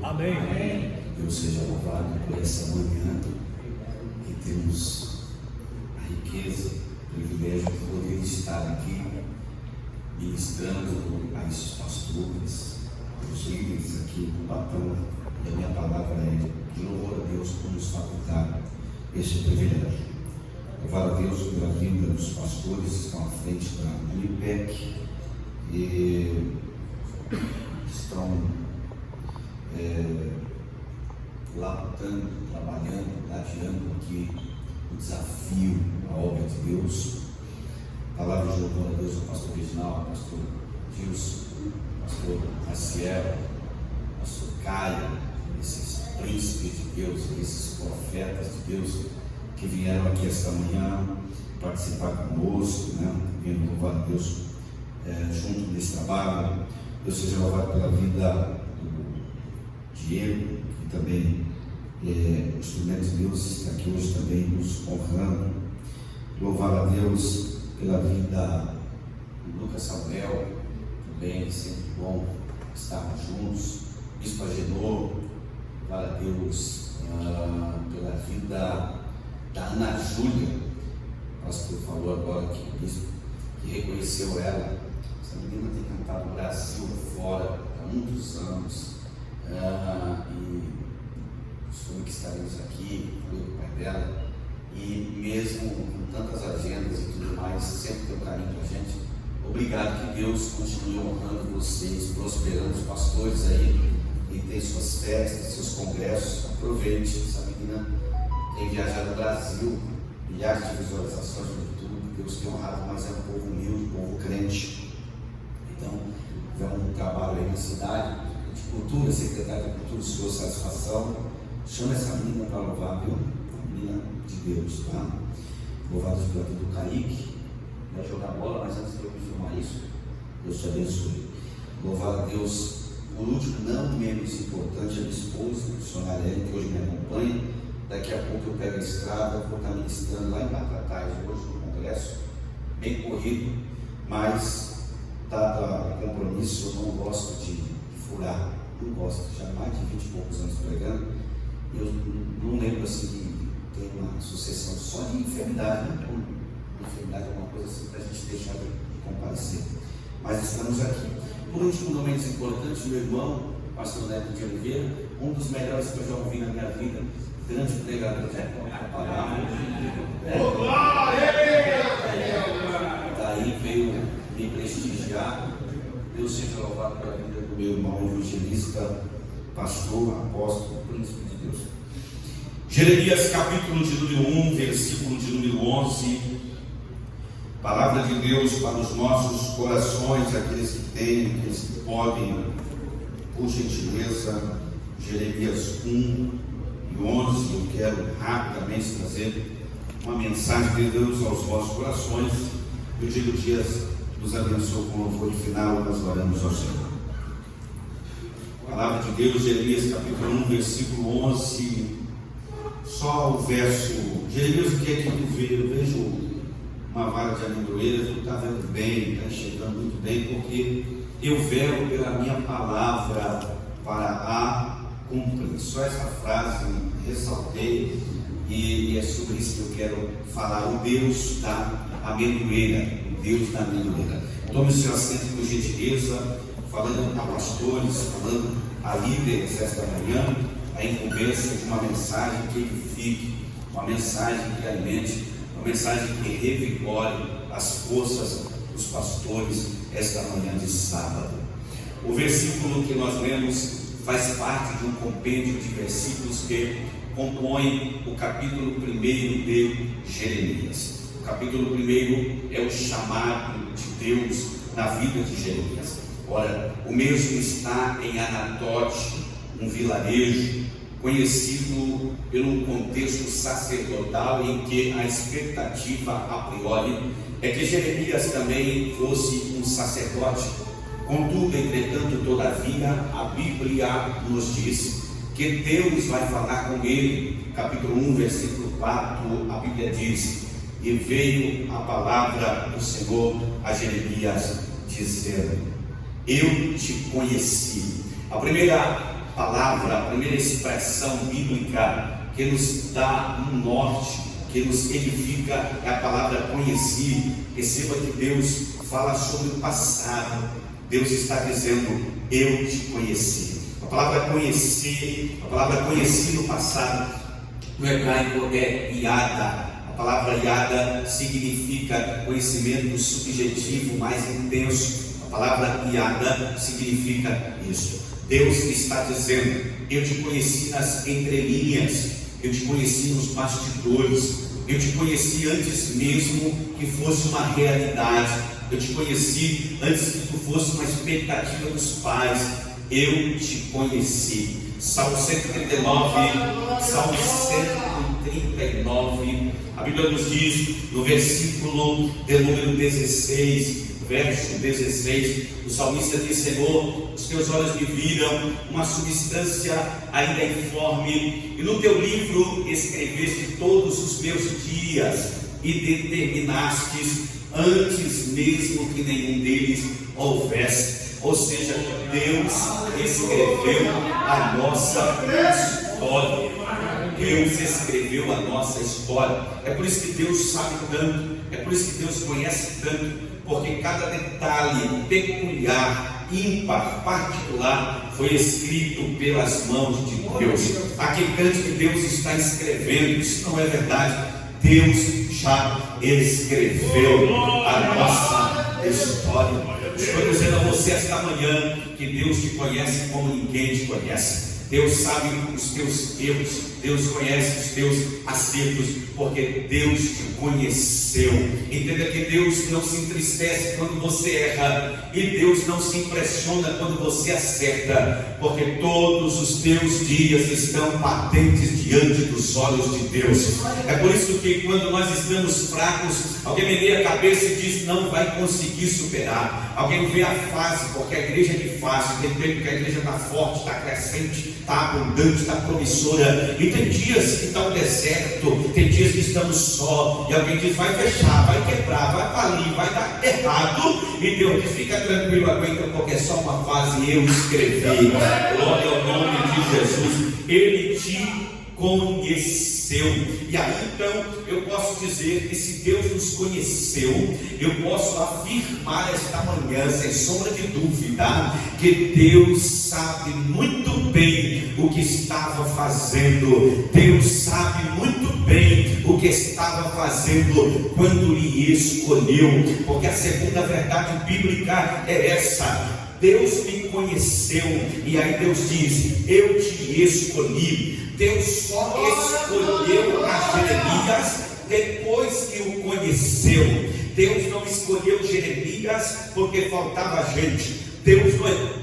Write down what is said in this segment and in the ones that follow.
Amém. Deus seja louvado por essa manhã que temos a riqueza, o privilégio de poder estar aqui ministrando a esses pastores, os líderes aqui do Batão. E a minha palavra é de louvor a Deus por nos facultar este privilégio. Louvar a Deus pela vinda dos pastores que estão à frente da Unipec e estão labutando, trabalhando, ladeando aqui o desafio, a obra de Deus. Palavra de louvor a Deus ao pastor Reginaldo, pastor Gilson, pastor Maciel, pastor Caio, esses príncipes de Deus, esses profetas de Deus que vieram aqui esta manhã participar conosco, vindo louvar a Deus junto nesse trabalho. Deus seja louvado pela vida do Diego, que também o instrumento de Deus está aqui hoje também nos honrando. Louvar a Deus pela vida do Lucas Samuel, também sempre bom estarmos juntos. Bispo Agenor, louvar a Deus pela vida da Ana Júlia. O pastor falou agora que o bispo que reconheceu ela. Essa menina tem cantado no Brasil fora há muitos anos. E soube que estaremos aqui, falei com o pai dela, e mesmo com tantas agendas e tudo mais, sempre tem um carinho para a gente. Obrigado, que Deus continue honrando vocês, prosperando os pastores aí, e tem suas festas, seus congressos. Aproveite, essa menina tem viajado no Brasil, milhares de visualizações no YouTube. Deus tem honrado, mas é um povo humilde, um povo crente. Então, tivemos um trabalho aí na cidade de cultura, secretário de cultura, senhor satisfação. Chama essa menina para louvar, viu? A menina de Deus, tá? Louvado pela vida do Kaique, vai jogar bola, mas antes de eu me filmar isso, Deus te abençoe. Louvado a Deus. Por último, não menos importante, a minha esposa, a missionária Ellen, que hoje me acompanha. Daqui a pouco eu pego a estrada, vou estar ministrando lá em Batatais, hoje no congresso, bem corrido, mas dado o compromisso, eu não gosto de furar, não gosto, já há mais de 20 e poucos anos pregando, eu não lembro assim de ter uma sucessão só de enfermidade, enfermidade é uma coisa assim para a gente deixar de comparecer, mas estamos aqui. Por último, não menos importante, meu irmão, pastor Neto de Oliveira, um dos melhores que eu já ouvi na minha vida, grande pregador da palavra. Daí veio me prestigiar. Deus seja louvado pela vida do meu irmão evangelista, pastor, apóstolo, príncipe de Deus. Jeremias capítulo de número 1, versículo de número 11. Palavra de Deus para os nossos corações, aqueles que têm, aqueles que podem, por gentileza. Jeremias 1 e 11, eu quero rapidamente trazer uma mensagem de Deus aos vossos corações. Eu digo, Dias nos abençoe com louvor de final, nós oramos ao Senhor. Palavra de Deus, Jeremias capítulo 1, versículo 11, só o verso. Jeremias, o que é que tu vê? Eu vejo uma vara de amendoeira, tu está vendo bem, está enxergando muito bem, porque eu velo pela minha palavra para a cumprir. Só essa frase ressaltei, e é sobre isso que eu quero falar. O Deus da amendoeira, o Deus da amendoeira. Tome o seu assento com gentileza, falando a pastores, falando a líderes esta manhã, a incumbência de uma mensagem que edifique, uma mensagem que alimente, uma mensagem que revigore as forças dos pastores esta manhã de sábado. O versículo que nós lemos faz parte de um compêndio de versículos que compõem o capítulo 1 de Jeremias. O capítulo 1 é o chamado de Deus na vida de Jeremias. Ora, o mesmo está em Anatote, um vilarejo conhecido pelo contexto sacerdotal, em que a expectativa a priori é que Jeremias também fosse um sacerdote. Contudo, entretanto, todavia, a Bíblia nos diz que Deus vai falar com ele. Capítulo 1, versículo 4, a Bíblia diz: e veio a palavra do Senhor a Jeremias, dizendo: eu te conheci. A primeira palavra, a primeira expressão bíblica que nos dá um norte, que nos edifica, é a palavra conheci. Perceba que Deus fala sobre o passado. Deus está dizendo: eu te conheci. A palavra conheci no passado, no hebraico é yada. A palavra yada significa conhecimento subjetivo mais intenso. A palavra yada significa isso. Deus está dizendo: eu te conheci nas entrelinhas, eu te conheci nos bastidores, eu te conheci antes mesmo que fosse uma realidade, eu te conheci antes que tu fosse uma expectativa dos pais, eu te conheci. Salmo 139, a Bíblia nos diz, no versículo de número 16, verso 16, o salmista diz: Senhor, os teus olhos me viram uma substância ainda informe, e no teu livro escreveste todos os meus dias, e determinastes antes mesmo que nenhum deles houvesse. Ou seja, Deus escreveu a nossa história. Deus escreveu a nossa história. É por isso que Deus sabe tanto, é por isso que Deus conhece tanto, porque cada detalhe peculiar, ímpar, particular foi escrito pelas mãos de Deus. Aquele canto que Deus está escrevendo, isso não é verdade. Deus já escreveu a nossa história. Estou dizendo a você esta manhã que Deus te conhece como ninguém te conhece. Deus sabe os teus erros, Deus conhece os teus acertos, porque Deus te conheceu. Entenda que Deus não se entristece quando você erra, e Deus não se impressiona quando você acerta, porque todos os teus dias estão patentes diante dos olhos de Deus. É por isso que quando nós estamos fracos, alguém meneia a cabeça e diz: não vai conseguir superar. Alguém vê a fase, porque a igreja é de fase, tem tempo que a igreja está forte, está crescente, está abundante, está promissora, e tem dias que está um deserto, tem dias que estamos só, e alguém diz: vai fechar, vai quebrar, vai falir, vai dar errado, e Deus diz: fica tranquilo, aguenta, porque é só uma fase, eu escrevi. Glória ao nome de Jesus. Ele te conheceu. E aí então eu posso dizer que se Deus nos conheceu, eu posso afirmar esta manhã, sem sombra de dúvida, que Deus sabe muito bem o que estava fazendo. Deus sabe muito bem o que estava fazendo quando lhe escolheu, porque a segunda verdade bíblica é essa: Deus me conheceu, e aí Deus diz: eu te escolhi. Deus só escolheu a Jeremias depois que o conheceu. Deus não escolheu Jeremias porque faltava gente. Deus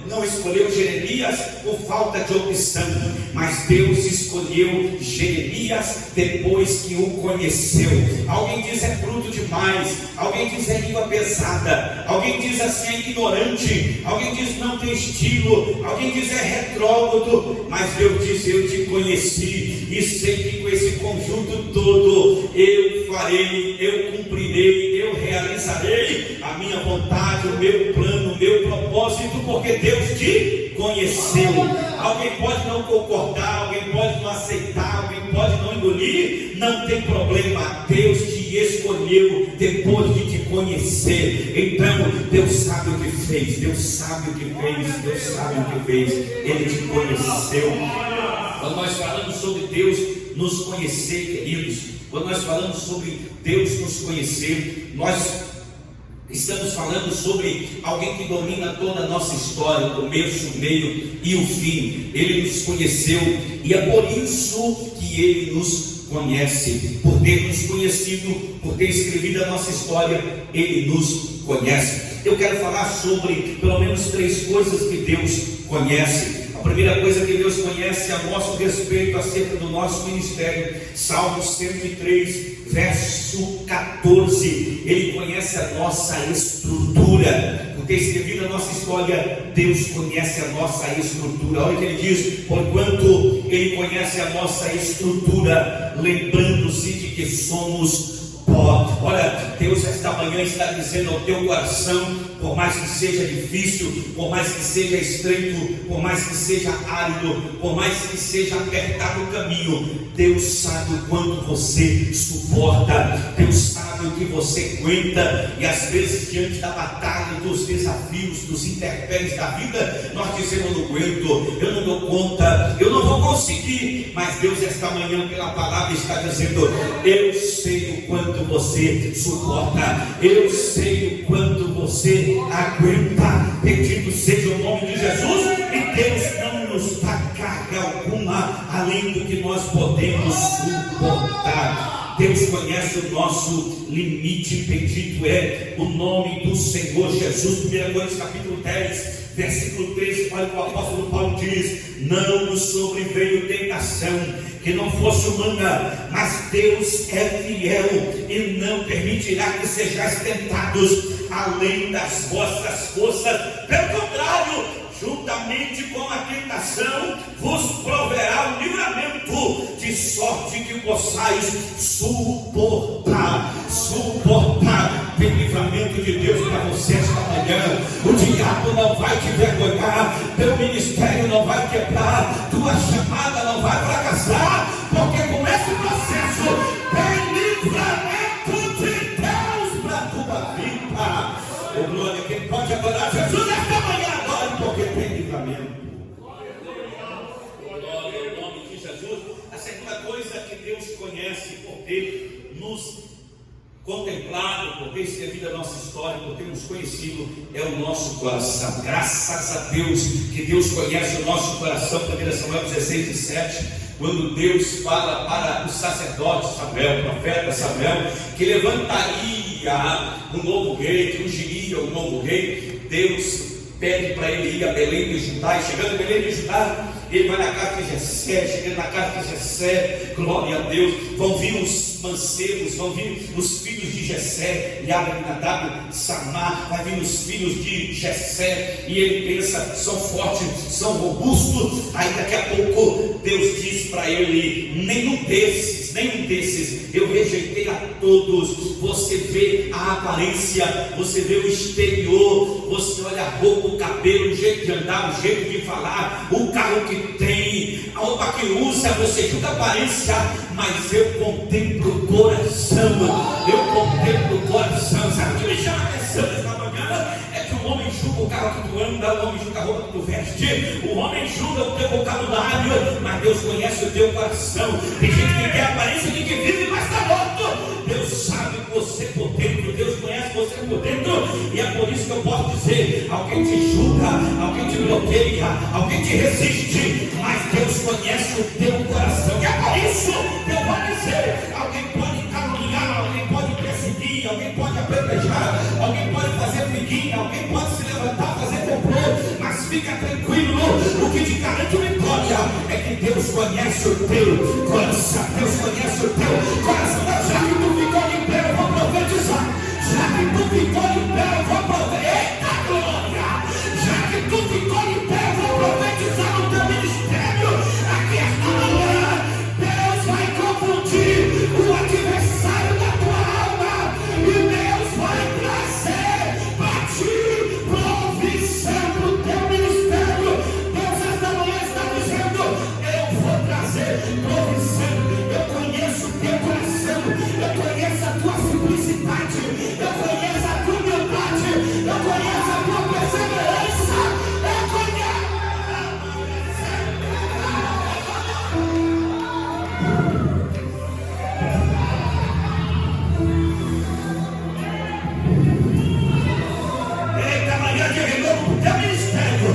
não escolheu Jeremias por falta de opção, mas Deus escolheu Jeremias depois que o conheceu. Alguém diz: é bruto demais. Alguém diz: é língua pesada. Alguém diz assim: é ignorante. Alguém diz: não tem estilo. Alguém diz: é retrógrado. Mas Deus diz: eu te conheci, e sei que com esse conjunto todo eu farei, eu cumprirei, eu realizarei a minha vontade, o meu plano, o meu propósito, porque Deus te conheceu. Alguém pode não concordar, alguém pode não aceitar, alguém pode não engolir, não tem problema. Deus te escolheu depois de te conhecer. Então Deus sabe o que fez, Deus sabe o que fez, Deus sabe o que fez. Ele te conheceu. Quando nós falamos sobre Deus nos conhecer, queridos, quando nós falamos sobre Deus nos conhecer, nós estamos falando sobre alguém que domina toda a nossa história, o começo, o meio e o fim. Ele nos conheceu, e é por isso que Ele nos conhece. Por ter nos conhecido, por ter escrevido a nossa história, Ele nos conhece. Eu quero falar sobre pelo menos 3 coisas que Deus conhece. A primeira coisa que Deus conhece é a nosso respeito acerca do nosso ministério. Salmo 103, verso 14. Ele conhece a nossa estrutura. Por ter escrevido a nossa história, Deus conhece a nossa estrutura. Olha o que ele diz: porquanto Ele conhece a nossa estrutura, lembrando-se de que somos pó. Olha, Deus esta manhã está dizendo ao teu coração: por mais que seja difícil, por mais que seja estreito, por mais que seja árido, por mais que seja apertado o caminho, Deus sabe o quanto você suporta, Deus sabe o que você aguenta. E às vezes, diante da batalha, dos desafios, dos intempéries da vida, nós dizemos: eu não aguento, eu não dou conta, eu não vou conseguir. Mas Deus esta manhã, pela palavra, está dizendo: eu sei o quanto você suporta, eu sei o quanto você aguenta. Bendito seja o nome de Jesus. E Deus não nos dá carga alguma além do que nós podemos suportar. Deus conhece o nosso limite. Bendito é o nome do Senhor Jesus. 1 Coríntios capítulo 10, versículo 13, olha o que o apóstolo Paulo diz: não nos sobreveio tentação que não fosse humana, mas Deus é fiel e não permitirá que sejais tentados além das vossas forças. Pelo contrário, juntamente com a tentação, vos proverá o livramento, de sorte que possais suportar. Tem livramento de Deus para você esta manhã. O diabo não vai te vergonhar, teu ministério não vai quebrar, tua chamada não vai fracassar, porque com esse processo tem livramento de Deus para a tua vida. Oh, glória, quem pode adorar Jesus esta manhã, adore, porque tem livramento. Glória ao nome de Jesus. A segunda coisa que Deus conhece por ter nos contemplado, por ter escrevido a nossa história, por ter nos conhecido, é o nosso coração. Graças a Deus que Deus conhece o nosso coração. 1 Samuel 16:7, quando Deus fala para o sacerdote Samuel, o profeta Samuel, que levantaria um novo rei, que ungiria um novo rei, Deus pede para ele ir a Belém de Judá. E chegando a Belém de Judá, ele vai na casa de Jessé. Chegando na casa de Jessé, glória a Deus, vão vir os mancebos, vão vir os filhos de Jessé, Abinadab, Samar, vai vir os filhos de Jessé, e ele pensa: são fortes, são robustos. Aí daqui a pouco Deus diz para ele: nenhum desses, eu rejeitei a todos. Você vê a aparência, você vê o exterior, você olha a roupa, o cabelo, o jeito de andar, o jeito de falar, o carro que tem, a roupa que usa, você julga a aparência, mas eu contemplo o coração. Sabe o que me chama a atenção nesta manhã? É que o homem julga o carro que tu anda, o homem julga a roupa que tu veste, o homem julga o teu vocabulário, mas Deus conhece o teu coração. Tem gente que tem a aparência de que vive, mas está morto. Deus sabe você por dentro, Deus conhece você por dentro, e é por isso que eu posso dizer: alguém te julga, alguém te bloqueia, alguém te resiste, mas Deus conhece o teu coração. E é por isso que eu vou dizer: alguém pode caluniar, alguém pode perseguir, alguém pode apedrejar, alguém pode fazer figuinha, alguém pode se levantar, fazer complô, mas fica tranquilo, o que te garante vitória é que Deus conhece o teu coração. Deus conhece o teu coração. Já que tu ficou de pé, eu vou profetizar. Já que tu ficou de pé, eu vou profetizar. Eita glória! Já que tu ficou de pé, eu vou profetizar no teu ministério. Aqui esta manhã, Deus vai confundir o adversário da tua alma, e Deus vai trazer para ti provisão no teu ministério. Deus esta manhã está dizendo: eu vou trazer provisão. Eu conheço o teu coração, eu conheço a tua simplicidade, eu conheço a tua humildade, eu conheço a tua perseverança, eu conheço. Eita, manhã de renovo pro teu ministério,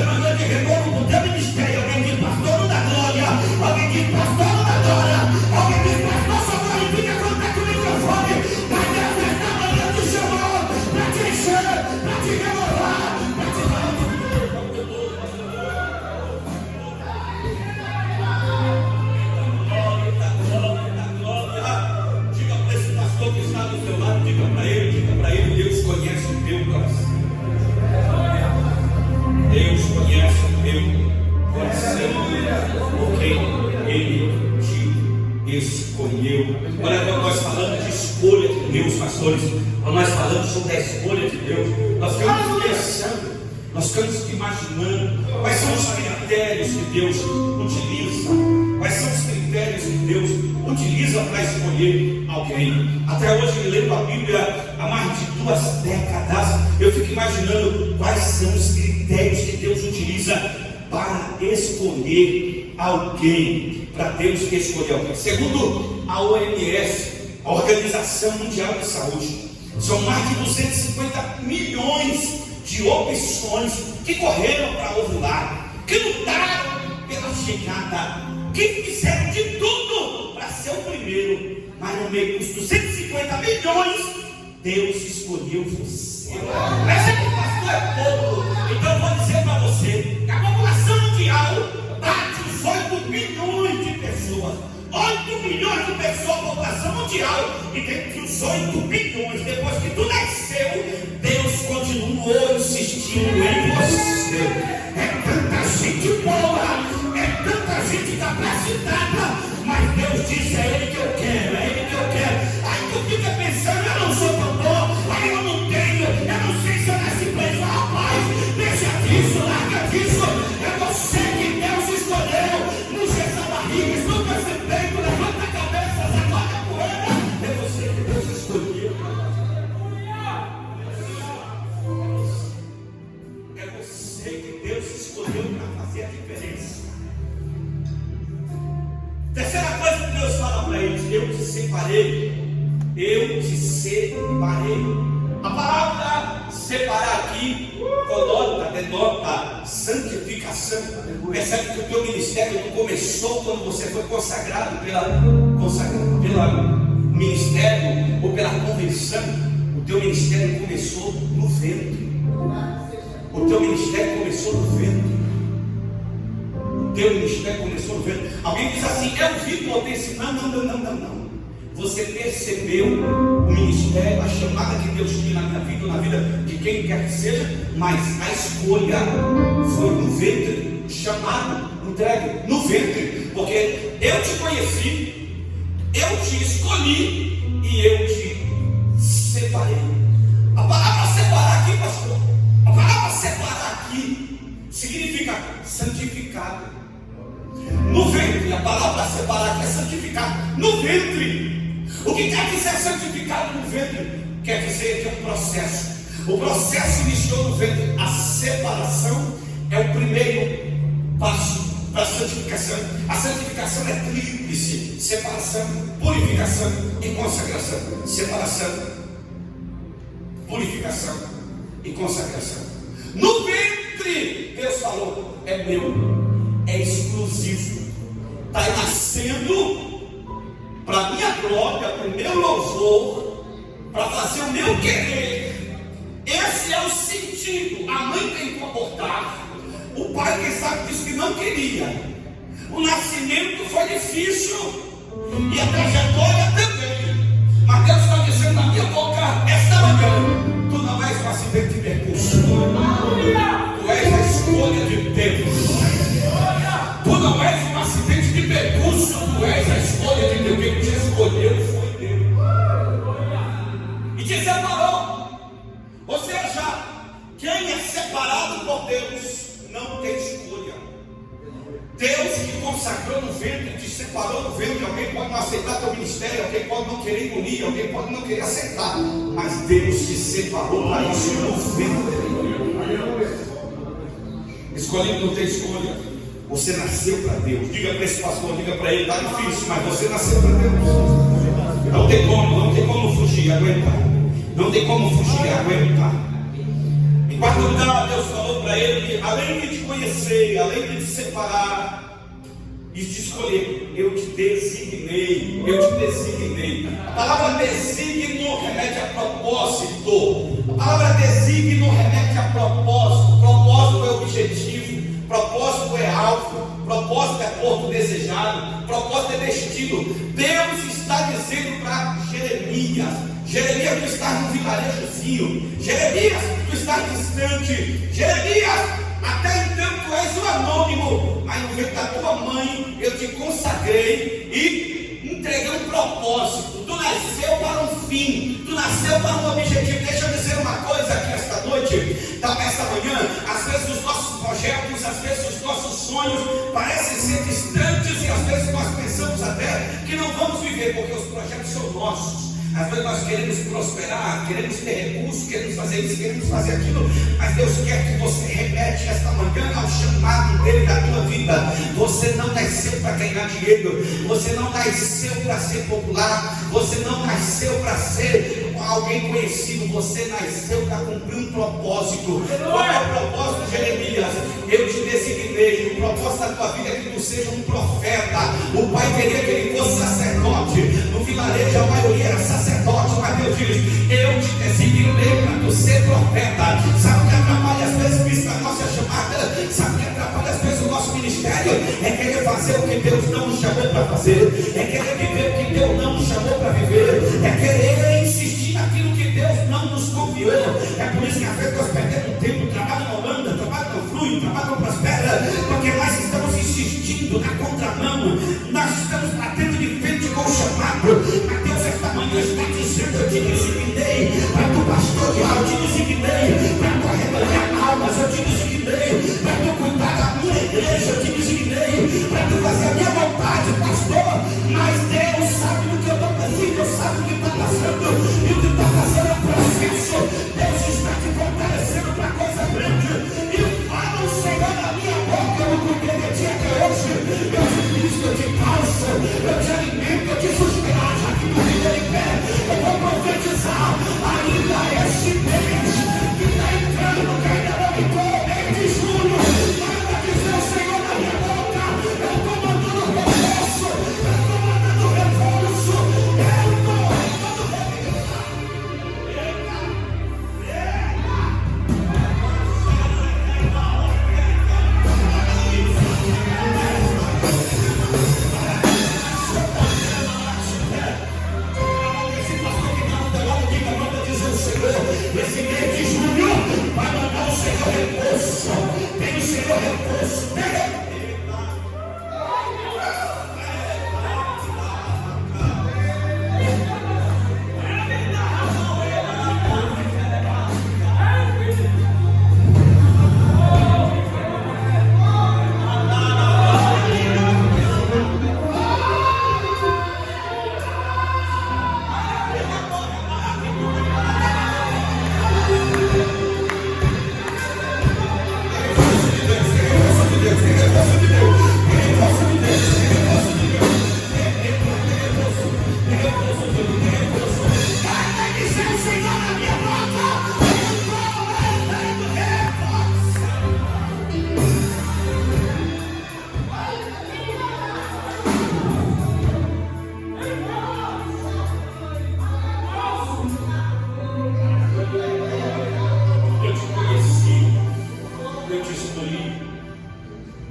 manhã de renovo pro teu ministério. Alguém diz: pastor da glória, alguém diz: pastor da glória, alguém diz: pastor, só glorifica quando é com o microfone. Mas Deus nesta manhã te chamou para te encher, para te renovar, para te dar glória. Diga para esse pastor que está do seu lado, diga para ele: Deus conhece o teu coração. Deus conhece o teu coração, porque Ele te escolheu. Olha, quando nós falamos de escolha de Deus, pastores, quando nós falamos sobre a escolha de Deus, nós ficamos pensando, nós ficamos imaginando quais são os critérios que Deus utiliza, quais são os critérios que Deus utiliza para escolher alguém. Até hoje, lendo a Bíblia há mais de 2 décadas, eu fico imaginando quais são os critérios que Deus utiliza para escolher alguém, para Deus que escolher alguém. Segundo a OMS, a Organização Mundial de Saúde, são mais de 250 milhões de opções que correram para ovular, que lutaram pela chegada, que fizeram de tudo para ser o primeiro, mas no meio dos 250 milhões, Deus escolheu você. Mas é que o pastor é pouco, então eu vou dizer para você que a população mundial bate os 8 bilhões de pessoas. 8 bilhões de pessoas, a população mundial, e dentre os 8 bilhões, depois que tu nasceu, Deus continuou insistindo em você. É tanta gente boa, é tanta gente capacitada, mas Deus disse: é Ele que eu quero, é Ele que eu quero. Aí tu fica pensando: eu não sou tão bom, aí eu não tenho, eu não sei se eu nasci preso. Rapaz, deixa disso, larga disso. É você que Deus escolheu. Não seja barriga, estuda esse peito, levanta a cabeça, sacode a poeira. É você que Deus escolheu. É você que Deus escolheu para fazer a diferença. Terceira coisa que Deus fala para eles: eu te separei. Eu te separei. A palavra separar aqui denota santificação. Percebe que o teu ministério não começou quando você foi consagrado pela ministério ou pela convenção. O teu ministério começou no ventre. O teu ministério começou no ventre. O teu ministério começou no ventre. Alguém diz assim: eu vi potência. Não. Você percebeu o ministério, a chamada que Deus tinha na minha vida, na vida de quem quer que seja, mas a escolha foi no ventre, chamado, entregue no ventre, porque eu te conheci, eu te escolhi e eu te separei. A palavra separar aqui, pastor, a palavra separar aqui significa santificado. No ventre, a palavra separar aqui é santificado. No ventre. O que quer dizer santificado no ventre? Quer dizer que é um processo. O processo iniciou no ventre. A separação é o primeiro passo para a santificação. A santificação é tríplice: separação, purificação e consagração. Separação, purificação e consagração. No ventre, Deus falou: é meu, é exclusivo, está nascendo para minha glória, para o meu louvor, para fazer o meu querer. Esse é o sentido. A mãe tem que abortar. O pai, quem sabe, disse que não queria. O nascimento foi difícil e a trajetória também. Mas Deus está dizendo na minha boca esta manhã: tu não és um acidente de percurso, tu és a escolha de Deus. Tu não és um acidente de percurso, tu és a escolha de Deus. Quem te escolheu foi Deus e te separou. Ou seja, quem é separado por Deus não tem escolha. Deus que consagrou no ventre, te separou no ventre. Alguém pode não aceitar teu ministério, alguém pode não querer engolir, alguém pode não querer aceitar, mas Deus te separou para isso no ventre. Escolhido não tem escolha. Você nasceu para Deus. Diga para esse pastor, diga para ele: está difícil, mas você nasceu para Deus. Não tem como fugir, aguentar. Não tem como fugir, aguentar. Em quarto lugar, Deus falou para ele: além de te conhecer, além de te separar e te escolher, eu te designei. A palavra designo remete a propósito. A palavra designo remete a propósito. Propósito é objetivo. Propósito é alvo, propósito é porto desejado, propósito é destino. Deus está dizendo para Jeremias: Jeremias, tu estás no vilarejozinho, Jeremias, tu estás distante, Jeremias, até então tu és um anônimo, mas no ventre da tua mãe eu te consagrei e entregar um propósito. Tu nasceu para um fim, tu nasceu para um objetivo. Deixa eu dizer uma coisa aqui esta noite, esta manhã. Às vezes os nossos projetos, às vezes os nossos sonhos parecem ser distantes, e às vezes nós pensamos até que não vamos viver, porque os projetos são nossos. Às vezes nós queremos prosperar, queremos ter recursos, queremos fazer isso, queremos fazer aquilo, mas Deus quer que você remete esta manhã ao chamado dele da tua vida. Você não nasceu para ganhar dinheiro, você não nasceu para ser popular, você não nasceu para ser alguém conhecido, você nasceu para cumprir um propósito. Qual é o propósito de Jeremias? Eu te designei. O propósito da tua vida é que tu seja um profeta. O pai queria que ele fosse sacerdote. No vilarejo a maioria era sacerdote, mas Deus diz: eu te designei para tu ser profeta. Sabe o que atrapalha às vezes a nossa chamada? Sabe o que atrapalha às vezes o nosso ministério? É querer fazer o que Deus não nos chamou para fazer, é querer viver o que Deus não nos chamou para viver, é querer insistir naquilo que Deus não nos confiou. É por isso que às vezes nós perdemos tempo, o trabalho não anda, o trabalho não flui, o trabalho não prospera, porque nós estamos insistindo na contramão, nós estamos batendo de frente com o chamado. Mas Deus esta manhã está dizendo: eu te designei para tu pastorear, eu te designei para tu arrebanhar almas, eu te designei para tu cuidar da minha igreja, eu te designei para tu fazer a minha vontade, pastor. Mas Deus sabe do que eu estou fazendo, Deus sabe o que está passando, e o que está fazendo é um processo. Deus está te fortalecendo para coisa grande. E fala o Senhor na minha boca: eu não cuidei de ti até hoje, eu te visto, eu te calço, eu te alimento, eu te sustento, já que tu fica em pé. Eu vou profetizar ainda este mês que está entrando, que ainda não entrou, mês de julho. Manda dizer o Senhor na minha boca: eu estou mandando reforço, eu estou mandando reforço, eu estou mandando reforço. Esse mês de julho vai mandar o Senhor reforço. Tem o Senhor reforço.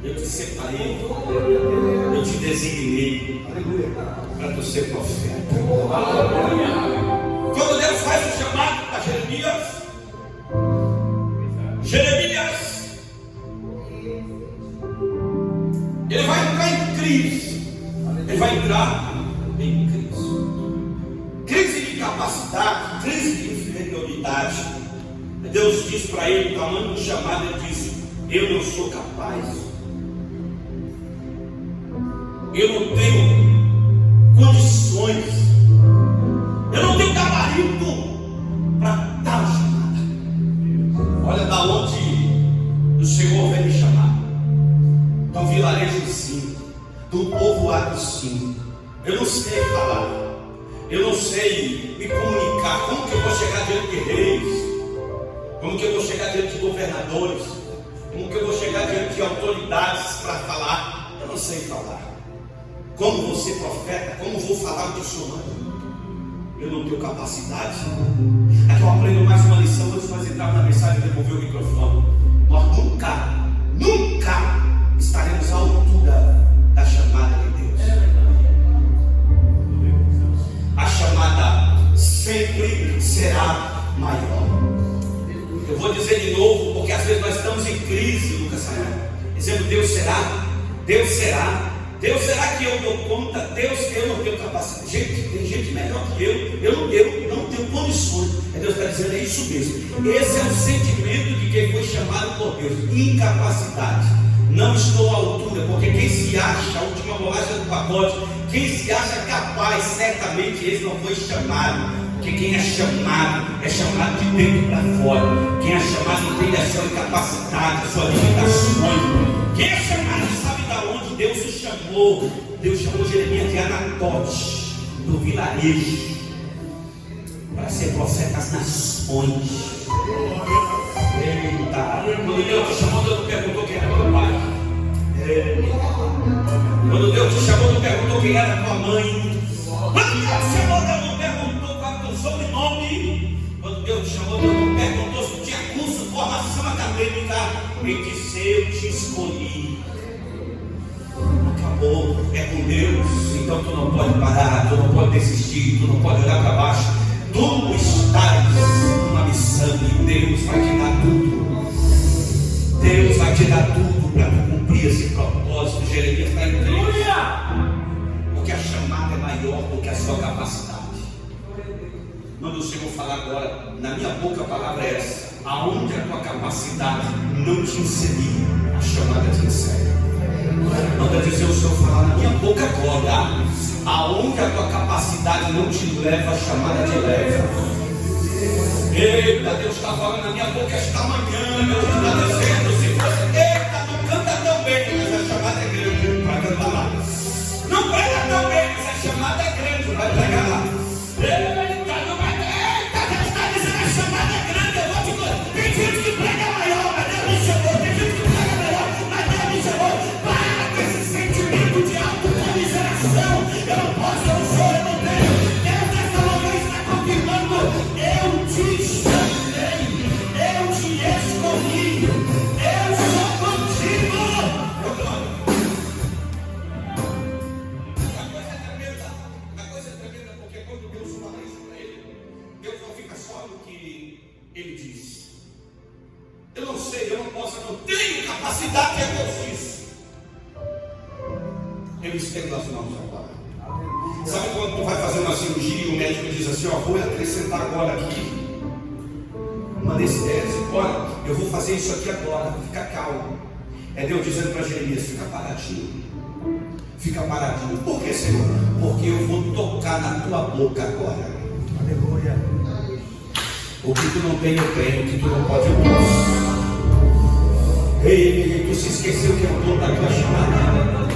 Eu te separei, eu te designei para tu ser profeta. Quando Deus faz o chamado para Jeremias, ele vai entrar em crise. Ele vai entrar em crise. Crise de capacidade, crise de inferioridade. Deus diz para ele, o tamanho do chamado, ele diz: eu não sou capaz. Eu não tenho condições, eu não tenho gabarito para tal chamada. Olha da onde o Senhor vem me chamar: do vilarejo sim, do povoado sim. Eu não sei falar, eu não sei me comunicar. Como que eu vou chegar diante de reis? Como que eu vou chegar diante de governadores? Como que eu vou chegar diante de autoridades para falar? Eu não sei falar. Como vou ser profeta? Como vou falar o que eu sou? Eu não tenho capacidade. Aqui eu aprendo mais uma lição antes de nós entrarmos na mensagem e devolver o microfone. Nós nunca estaremos à altura da chamada de Deus. A chamada sempre será maior. Eu vou dizer de novo, porque às vezes nós estamos em crise, Lucas Samuel, dizendo: Deus será, Deus será, Deus será que eu dou conta? Deus, eu não tenho capacidade. Tem gente melhor que eu não tenho condições. Deus está dizendo, é isso mesmo. Esse é o sentimento de quem foi chamado por Deus. Incapacidade. Não estou à altura, porque quem se acha, a última bolacha do pacote, quem se acha capaz, certamente esse não foi chamado. Porque quem é chamado de dentro para fora. Quem é chamado entende a sua incapacidade, as suas limitações. Quem é chamado sabe de onde Deus o chamou. Deus chamou Jeremias de Anatote, do vilarejo, para ser profeta das nações. Eita, quando Deus te chamou, Deus não perguntou quem era teu pai. Quando Deus te chamou, não perguntou quem era tua mãe. Quando Deus te chamou, Deus não perguntou qual era o teu sobrenome. Quando Deus te chamou, Deus não perguntou se tinha curso, formação acadêmica. Ele disse, eu te escolhi. Acabou, é com Deus. Então tu não pode parar, tu não pode desistir, tu não pode olhar para baixo. Tu estás numa missão e Deus vai te dar tudo. Deus vai te dar tudo para tu cumprir esse propósito. Jeremias está entendendo. Porque a chamada é maior do que a sua capacidade. Manda o Senhor falar agora. Na minha boca a palavra é essa. Aonde a tua capacidade não te inserir, a chamada te insere. Manda dizer o Senhor falar na minha boca agora. Aonde a tua capacidade não te leva, a chamada te leva. Eita, Deus está falando na minha boca esta manhã. Deus está dizendo, se você, eita, não canta tão bem, mas a chamada é grande, vai cantar lá. Não prega tão bem, mas a chamada é grande, vai pregar lá. Eita, não vai, eita, Deus está dizendo a chamada é grande, eu vou te contar. Tem gente que prega maior, mas Deus me chamou. Tem gente que prega melhor, mas Deus me chamou. Para com esse sentimento de autocomiseração. Eu não posso, eu não sou, eu não tenho. Deus nessa manhã está confirmando. Eu te chamei, eu te escolhi, eu sou contigo. A coisa é tremenda, porque quando Deus fala isso para ele, Deus não fica só no que ele diz. Eu não sei, eu não posso, eu não tenho capacidade, é Deus diz. Ele estende as mãos agora. Sabe quando tu vai fazer uma cirurgia e o médico diz assim, ó, vou acrescentar agora aqui uma anestesia, olha, eu vou fazer isso aqui agora, fica calmo. É Deus dizendo para Jeremias, fica paradinho. Fica paradinho. Por que, Senhor? Porque eu vou tocar na tua boca agora. Aleluia. O que tu não tem, eu tenho. O que tu não pode, eu posso. Ei, tu se esqueceu que é o dono da tua chamada.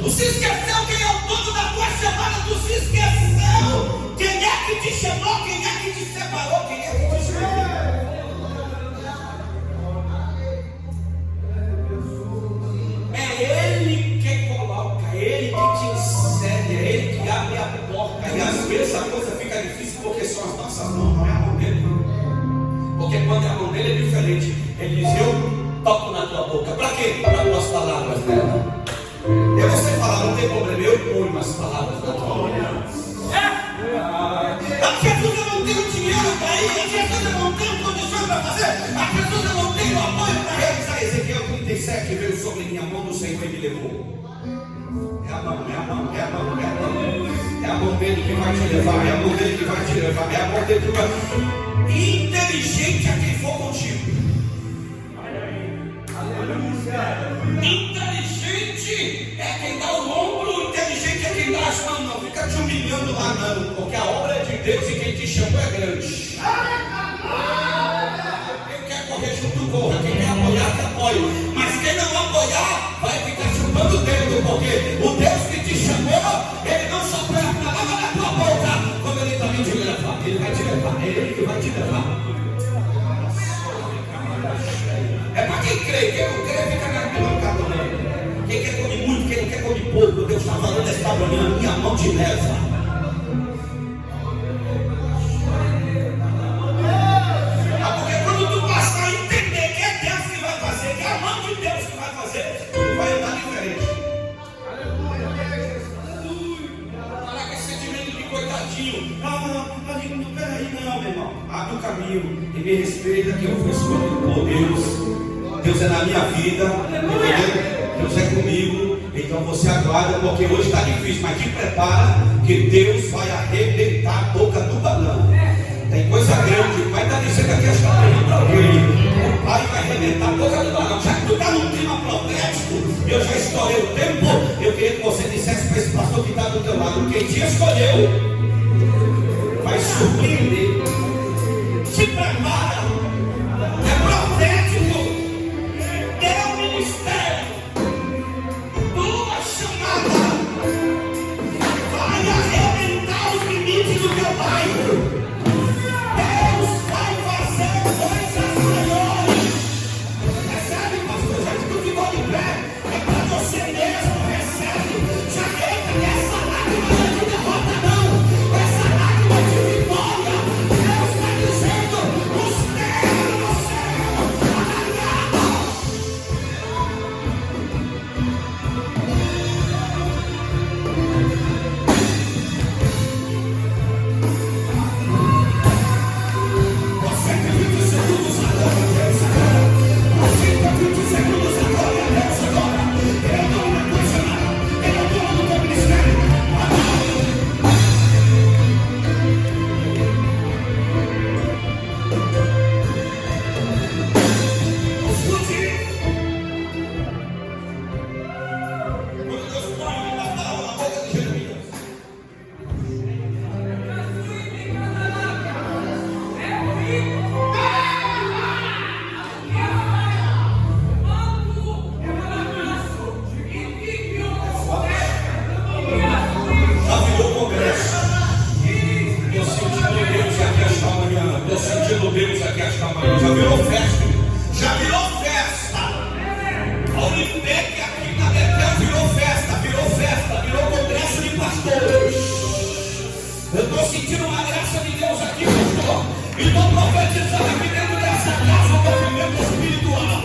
Tu se esqueceu quem é o dono da tua chamada. Tu se esqueceu quem é que te chamou, quem é que te separou, quem é que te chamou. É Ele que coloca, é Ele que te insere, é Ele que abre a porta. E às vezes a coisa fica difícil porque são as nossas mãos, não é a mão dele. Porque quando é a mão dele é diferente. Ele diz, eu toco na tua boca. Para quê? Para tuas palavras dela. É você falar, não tem problema, eu ponho umas palavras na tua boca. A Jesus eu não tenho dinheiro para ir, a Jesus eu não tenho condições para fazer, a Jesus eu não tenho apoio para realizar. Ezequiel 37 veio sobre minha mão do Senhor e me levou. É a mão, é a mão, é a mão, é a mão. É a mão dele que vai te levar, é a mão dele que vai te levar, é a mão dele que vai. Inteligente é quem for contigo. Inteligente é quem dá o ombro, inteligente é quem dá as mãos. Não fica te humilhando lá não, porque a obra é de Deus e quem te chamou é grande. Quem quer correr junto, corra. Quem quer apoiar, te apoie. Mas quem não apoiar, vai ficar chupando o dedo, porque o Deus que te chamou, Ele não só põe a palavra na tua boca, como Ele também te leva. Ele vai te levar, é Ele que vai te levar. É para quem crê, quem não crê fica na arquibancada também. Quem quer comer muito, quem não quer comer pouco, Deus está falando esta manhã, minha mão te leva. Porque quando tu passar a entender que é Deus que vai fazer, que é a mão de Deus que vai fazer, tu vai andar diferente. Parar com esse sentimento de coitadinho. Peraí, não, meu irmão. Abre o caminho e me respeita que eu fui escolhido por Deus. Deus é na minha vida, entendeu? Deus é comigo, então Então você aguarda, porque hoje está difícil, mas te prepara que Deus vai arrebentar a boca do balão. Tem coisa grande, o pai está dizendo aqui esta manhã para alguém. O pai vai arrebentar a boca do balão. Já que tu está num clima profético, eu já estourei o tempo. Eu queria que você dissesse para esse pastor que está do teu lado: quem te escolheu vai surpreender. Se prepara, é profético, é o ministério, tua chamada vai arrebentar os limites do teu bairro. Deus vai fazer coisas maiores. Recebe, pastor, já que tu ficou de pé, é para você mesmo, recebe. Já entra nessa lágrima de derrota não, essa lágrima de vitória. Deus está dizendo: os ternos serão alargados. Você tem 20 segundos agora, Deus agora. Você tem 20 segundos agora, Deus agora. Ele é o dono da tua chamada, ele é o dono do teu ministério. Escute. Quando Deus põe uma palavra na boca de Jeremias, já virou congresso. Estou sentindo Deus aqui esta manhã. Estou sentindo Deus aqui esta manhã. Já virou festa. Já virou festa. A Unipec aqui na Betel virou festa, virou congresso de pastores. Eu estou sentindo uma graça de Deus aqui, pastor. E estou profetizando aqui dentro dessa casa o movimento espiritual.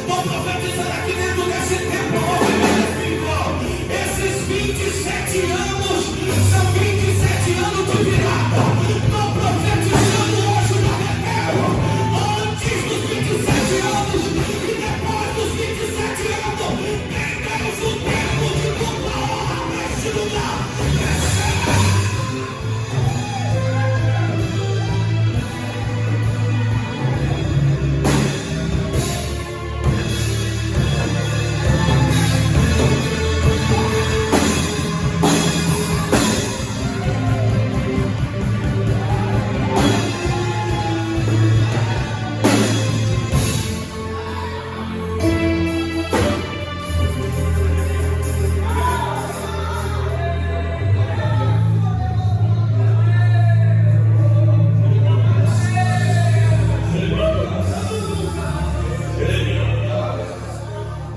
Estou profetizando aqui dentro desse templo o movimento espiritual. Esses 27 anos são 27 anos de virada. Estou profetizando hoje na Betel. Antes dos 27 anos e depois dos 27 anos, tem Deus o tempo de dupla honra neste lugar.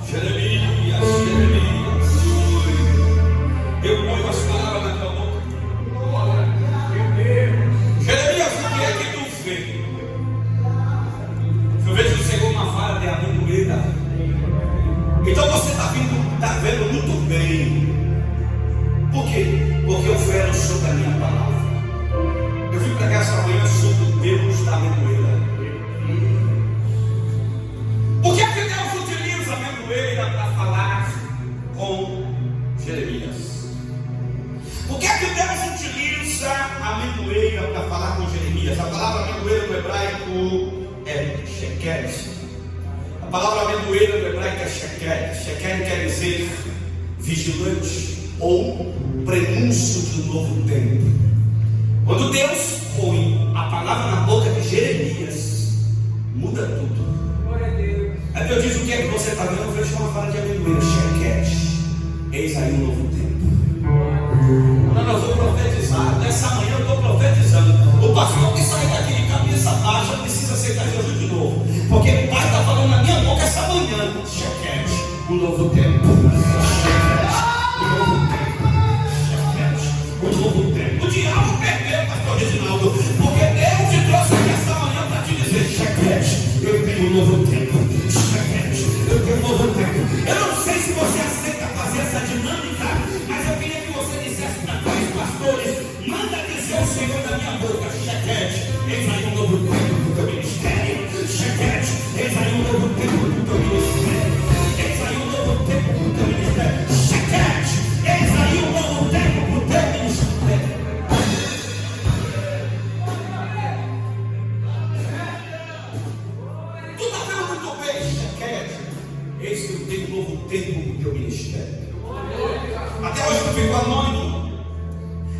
Jeremias, eu ponho as palavras na tua boca. Jeremias, o que é que tu vê? Eu vejo o Senhor uma vara de amendoeira. Então você está vendo muito bem. Por quê? Porque eu fero sobre a minha palavra. Eu vim pregar essa manhã sobre o Deus da amendoeira. Por que Deus utiliza a amendoeira para falar com Jeremias? Por que Deus utiliza a amendoeira para falar com Jeremias? A palavra amendoeira no hebraico é sheket. A palavra amendoeira no hebraico é sheket. Sheket quer dizer vigilante ou prenúncio de um novo tempo. Quando Deus põe a palavra na boca de Jeremias, muda tudo. Aí Deus diz: o que é que você está vendo? Eu vejo uma vara de amendoeira, sheket. Eis aí um novo tempo. Quando eu vou profetizar, nessa manhã eu estou profetizando. O pastor que sai daqui de cabeça baixa precisa aceitar Jesus de novo. Porque o Pai está falando na minha boca essa manhã. Sheket, um novo tempo. O novo tempo. O diabo perdeu, pastor Reginaldo, porque Deus te trouxe aqui essa manhã para te dizer: chequete, eu tenho um novo tempo. Chequete, eu tenho um novo tempo. Eu não sei se você aceita fazer essa dinâmica, mas eu queria que você dissesse para dois pastores: manda dizer o Senhor da minha boca: chequete, eis aí um novo tempo do teu ministério. Chequete, eis aí um novo tempo do teu ministério. Eis aí um novo tempo. tempo do teu ministério. Até hoje tu ficou anônimo.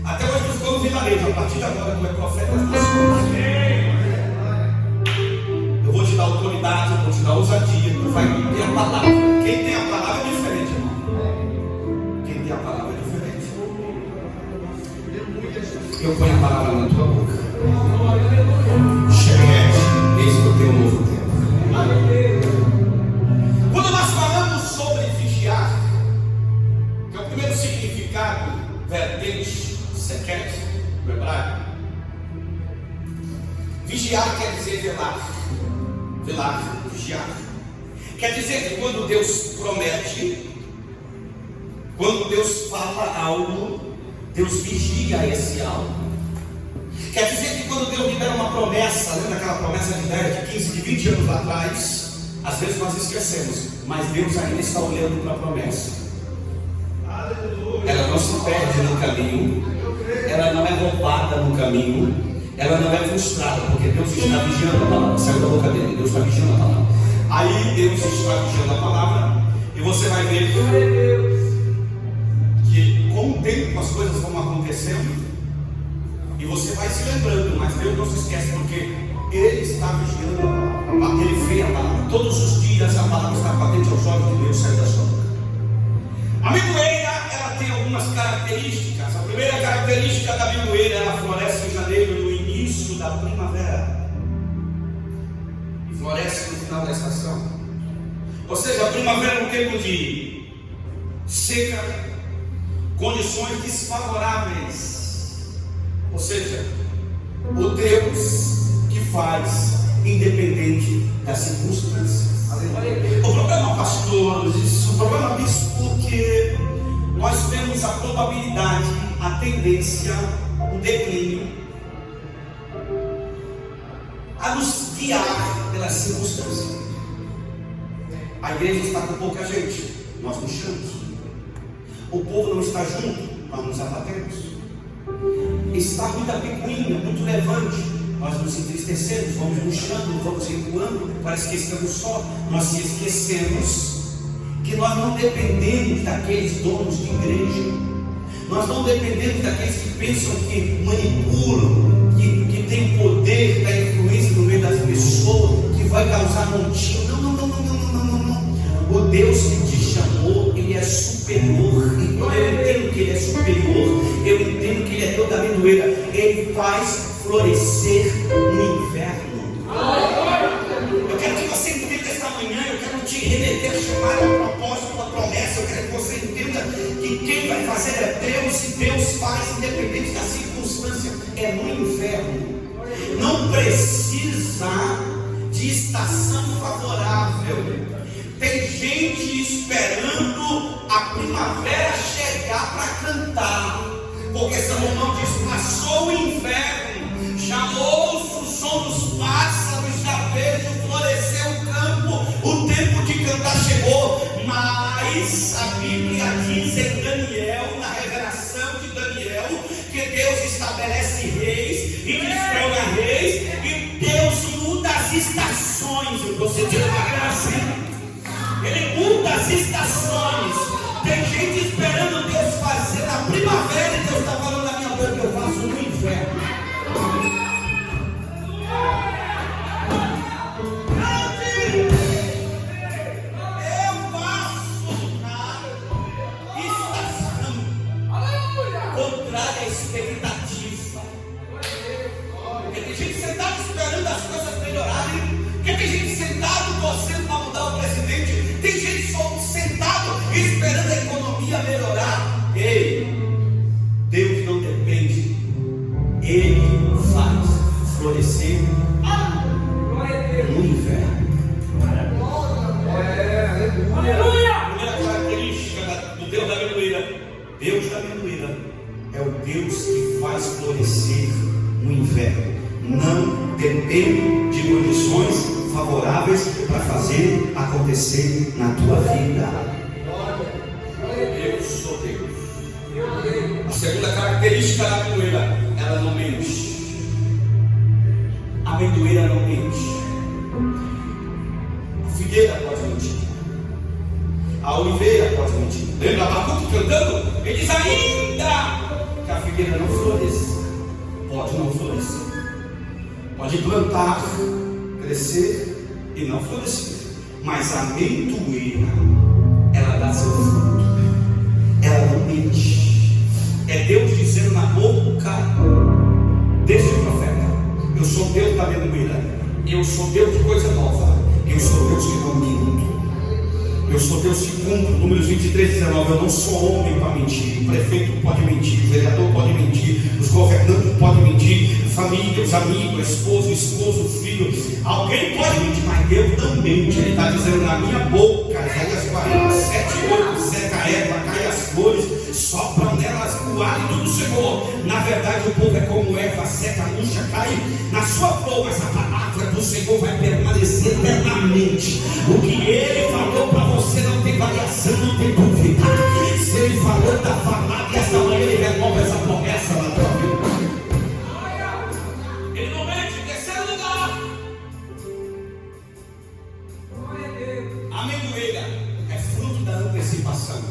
Até hoje tu ficou no vilarejo. A partir de agora tu é profeta das nações. Eu vou te dar autoridade, eu vou te dar ousadia. Tu vai ter a palavra. Quem tem a palavra é diferente, irmão. Quem tem a palavra é diferente. Eu ponho a palavra na tua boca. Cheguete, eis que eu tenho um novo tempo. Quando nós falamos sobre vigiar, que é o primeiro significado, vertente, sequete, no hebraico. Vigiar quer dizer velar. Velar, vigiar. Quer dizer que quando Deus promete, quando Deus fala algo, Deus vigia esse algo. Quer dizer que quando Deus libera uma promessa, lembra aquela promessa de 10, de 15, de 20 anos lá atrás, às vezes nós esquecemos, mas Deus ainda está olhando para a promessa. Ela não se perde no caminho, ela não é roubada no caminho, ela não é frustrada, porque Deus está vigiando a palavra. Saiu da boca dele, Deus está vigiando a palavra. Aí Deus está vigiando a palavra, e você vai ver que com o tempo as coisas vão acontecendo, e você vai se lembrando, mas Deus não se esquece, porque Ele está vigiando a palavra. Ele vê a palavra. Todos os dias a palavra está patente aos olhos de Deus, sai da sua boca. A amendoeira, ela tem algumas características. A primeira característica da amendoeira, ela floresce em janeiro, no início da primavera, e floresce no final da estação. Ou seja, a primavera é um tempo de seca, condições desfavoráveis. Ou seja, o Deus que faz independente das circunstâncias. O problema, pastor, o problema disso, porque nós temos a probabilidade, a tendência, o declínio a nos guiar pelas circunstâncias. A igreja está com pouca gente, nós murchamos. O povo não está junto, nós nos abatemos. Está muita picuinha, muito levante, nós nos entristecemos, vamos murchando, vamos recuando, parece que estamos só. Nós se esquecemos que nós não dependemos daqueles donos de igreja, nós não dependemos daqueles que pensam que manipulam, que tem poder da influência no meio das pessoas, que vai causar montinho. Não. O Deus que te chamou, Ele é superior. E quando eu entendo que Ele é superior, eu entendo que Ele é toda amendoeira. Ele faz florescer no inverno. Eu quero que você entenda esta manhã. Eu quero te remeter a chamar a propósito, a promessa. Eu quero que você entenda que quem vai fazer é Deus. E Deus faz independente da circunstância. É no inverno. Não precisa de estação favorável. Tem gente esperando a primavera chegar para cantar, porque Salomão diz: passou o inverno, já ouço o som dos pássaros, já vejo florescer o campo, o tempo de cantar chegou. Mas a Bíblia diz em Daniel, na revelação de Daniel, que Deus estabelece reis e desfrega reis, e Deus muda as estações. Você tira uma graça. Ele muda as estações. Tem gente esperando Deus fazer na primavera, e Deus está falando na minha boca: eu faço no inverno. Eu faço na estação contrária à expectativa. Porque tem gente sentada esperando as coisas melhorarem. Porque tem gente sentado torcendo para mudar o presidente. Tem gente só sentado esperando a economia melhorar. Ei, Deus não depende. Ele faz florescer no inverno. Aleluia! A primeira característica do Deus da amendoeira. Deus da amendoeira é o Deus que faz florescer no inverno. Não depende de condições favoráveis para fazer acontecer na tua vida. Eu sou Deus. A segunda característica da amendoeira: ela não mente. A amendoeira não mente. A figueira pode mentir, a oliveira ovelha pode mentir. Lembra Abacuque cantando? Ele diz ainda que a figueira não floresça. Pode não florescer. Pode plantar, crescer e não florescer. Mas a amendoeira, ela dá seu fruto. Ela não mente. É Deus dizendo na boca deste profeta: eu sou Deus da amendoeira. Eu sou Deus de coisa nova. Eu sou Deus que não minto. Eu sou Deus que cumpro. Números 23, 19. Eu não sou homem para mentir. O prefeito pode mentir, o vereador pode mentir, os governantes podem mentir, família, os amigos, esposo, filho. Alguém pode mentir, mas Deus não mente. Ele está dizendo na minha boca, Isaías 47:8, seca a erva, cai as flores, sopram nelas o hálito do Senhor. Na verdade, o povo é como erva seca, murcha, cai na sua flor, mas a palavra do Senhor vai permanecer eternamente. O que Ele falou para você não tem variação, não tem dúvida. Se Ele falou, está falado, e esta manhã Ele renova essa promessa na tua vida. Ele não mente. Em terceiro lugar, a amendoeira é fruto da antecipação.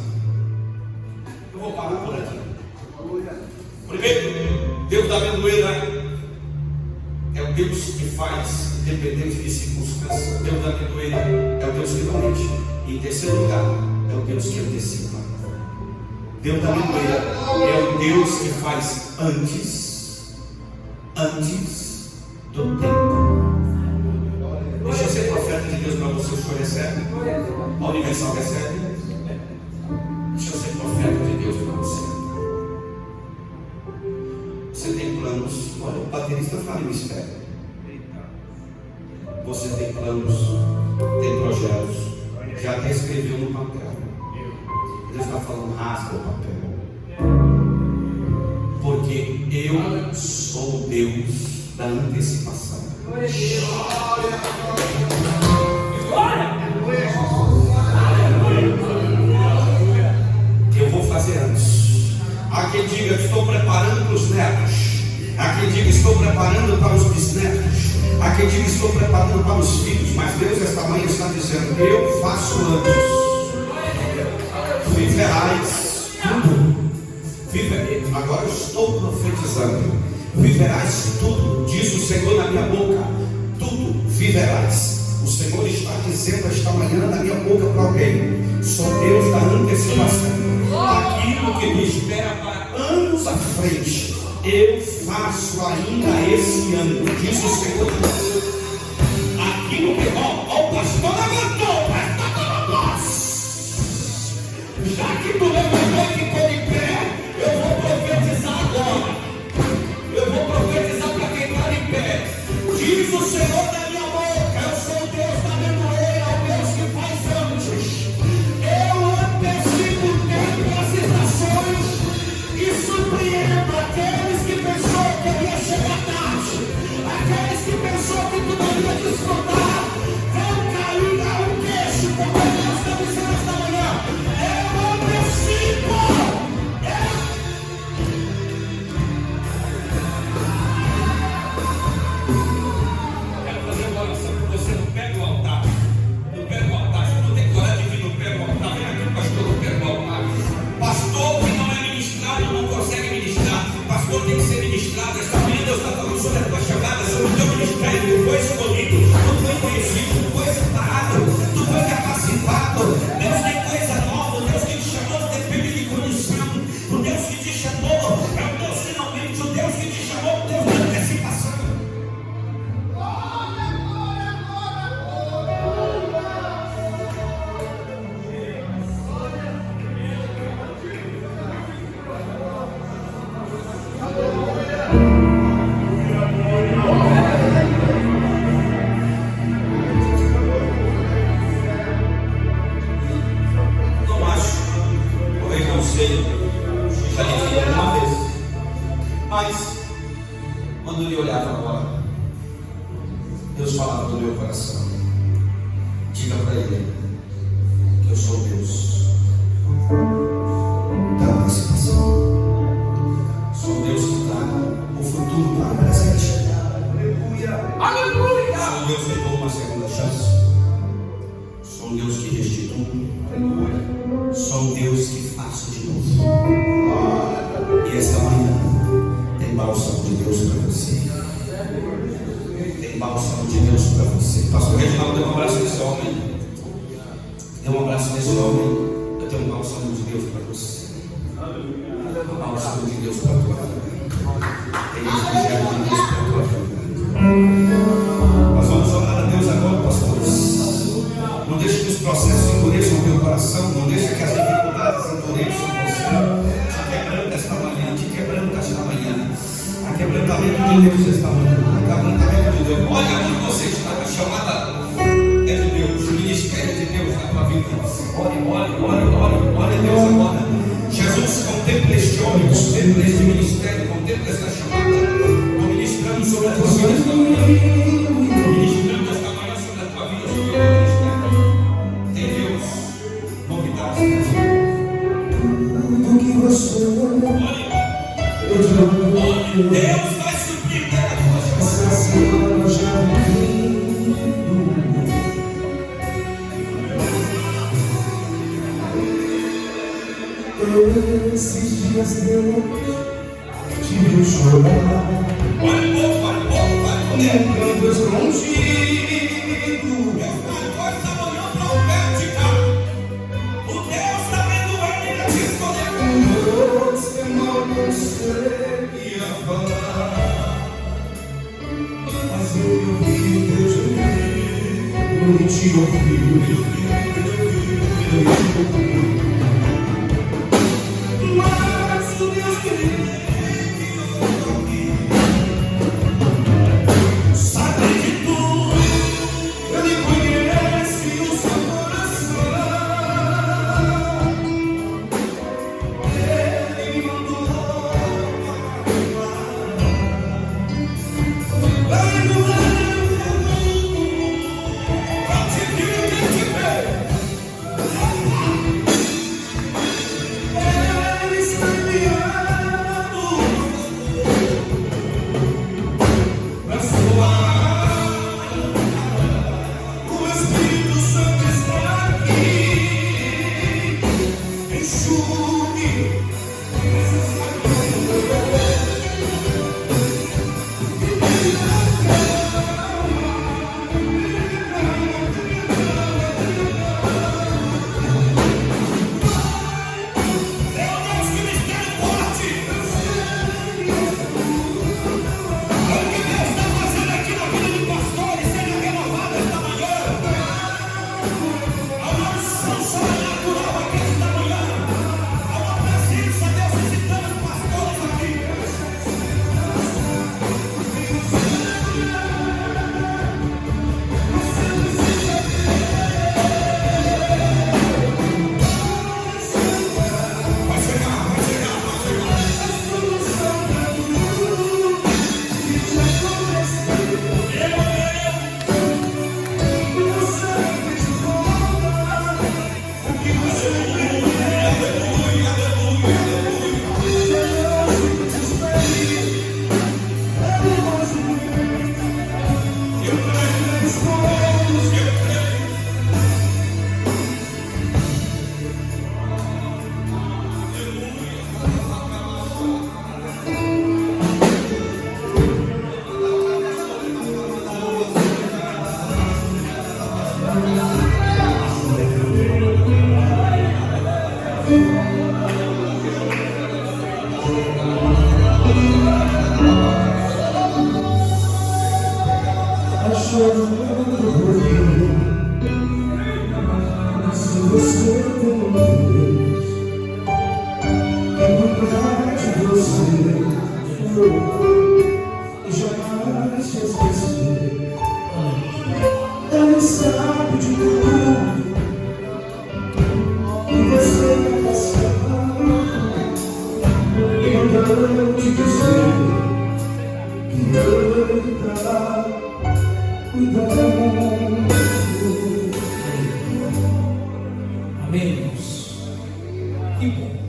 Eu vou parar por aqui. Primeiro, Deus da amendoeira é o Deus que faz independente de circunstâncias. Deus da amendoeira é o Deus que não mente. E em terceiro lugar, é o Deus que antecipa. Deus da amendoeira é o Deus que faz antes do tempo. Deixa eu ser profeta de Deus para você. O senhor recebe? A Universal recebe? Deixa eu ser profeta de Deus para você. Você tem planos. Olha, o baterista fala em mistério. Você tem planos, tem projetos, já até escreveu no papel. Deus está falando, rasga o papel. Porque eu sou o Deus da antecipação. Eu vou fazer antes. Há quem diga, estou preparando para os netos. Há quem diga, estou preparando para os bisnetos. Há quem diga, estou preparando para os filhos. Mas Deus esta manhã está dizendo, eu faço antes. Viverás tudo. Agora eu estou profetizando. Viverás tudo, diz o Senhor na minha boca. Tudo viverás. O Senhor está dizendo esta manhã na minha boca para alguém: sou Deus da antecipação. Aquilo que me espera para anos à frente, eu faço ainda esse ano, diz o Senhor. Aquilo que o pastor levantou, já que tu levantou e ficou em pé, eu vou profetizar agora. Eu vou profetizar para quem está em pé. Diz o Senhor na minha boca: eu sou o Deus da amendoeira, o Deus que faz antes. Eu antecipo o tempo e as estações e surpreendo aqueles que pensou que eu ia chegar tarde, aqueles que pensou que tu não ia desfrutar, vão cair ao queixo, como Deus está dizendo esta manhã. Eu antecipo. Quero fazer uma oração por você. Não pega o altar. Não pega o altar. Se não tem coragem de vir, não pega o altar. Vem aqui, pastor, não pega o altar. Pastor que não é ministrado não consegue ministrar. Pastor tem que ser ministrado. Esta manhã Deus está falando sobre a tua chamada, sobre o teu ministério. Tu foi escolhido, tu foi conhecido, tu foi separado, tu foi capacitado. Deus tem coisa nova. O Deus que te chamou não depende de condição. O Deus que te chamou é o Deus finalmente. O Deus que te chamou é o Deus da antecipação. Não acho, talvez não sei, já dizia uma vez, mas quando ele olhava agora, Deus falava do meu coração. Diga para ele que eu sou Deus da antecipação. Sou Deus que dá o futuro para o presente. Aleluia! Sou Deus que dou uma segunda chance. Sou Deus que restitui. Só um Deus que faça de novo. E esta manhã tem bálsamo de Deus para você. Tem bálsamo de Deus para você. Pastor Reginaldo, dê um abraço nesse homem. Dê um abraço nesse homem. Eu tenho um bálsamo de Deus para você. Um bálsamo de Deus para a tua vida. Tem refrigério de Deus para a tua vida. Nós vamos orar a Deus agora, pastores. Não deixe que os processos endureçam o teu coração. Não deixe que as dificuldades endureçam você. Te quebrando esta manhã. Te quebrando esta manhã. Há quebrantamento de Deus esta manhã. Há quebrantamento de Deus. Olha onde você está. A chamada é de Deus. O ministério é de Deus na tua vida. Olha Deus agora. Jesus, contempla este homem. Contempla este ministério. Contempla esta chamada. Estou ministrando sobre a tua vida esta manhã. Ministrando esta manhã sobre a tua vida. Sobre o teu ministério. Tem Deus. Novidades. Tudo que você Deus vai surpreender a tua essa semana já vivido. Esses dias Deus te viu chorar. Lembrando escondido. Essa manhã profética. O Deus está vendo ele para te escolher. Você mal conseguia falar, mas eu ouvi Deus eu te ouvi. Mas o Deus que sabe de tudo, Ele conhece o seu coração. Ele me mandou se você tem um Deus que cuidar de você e jamais te esquecer. Ele sabe de tudo e você vai passar. Então te dizer que Ele está cuidando. Amém, irmãos. Que bom.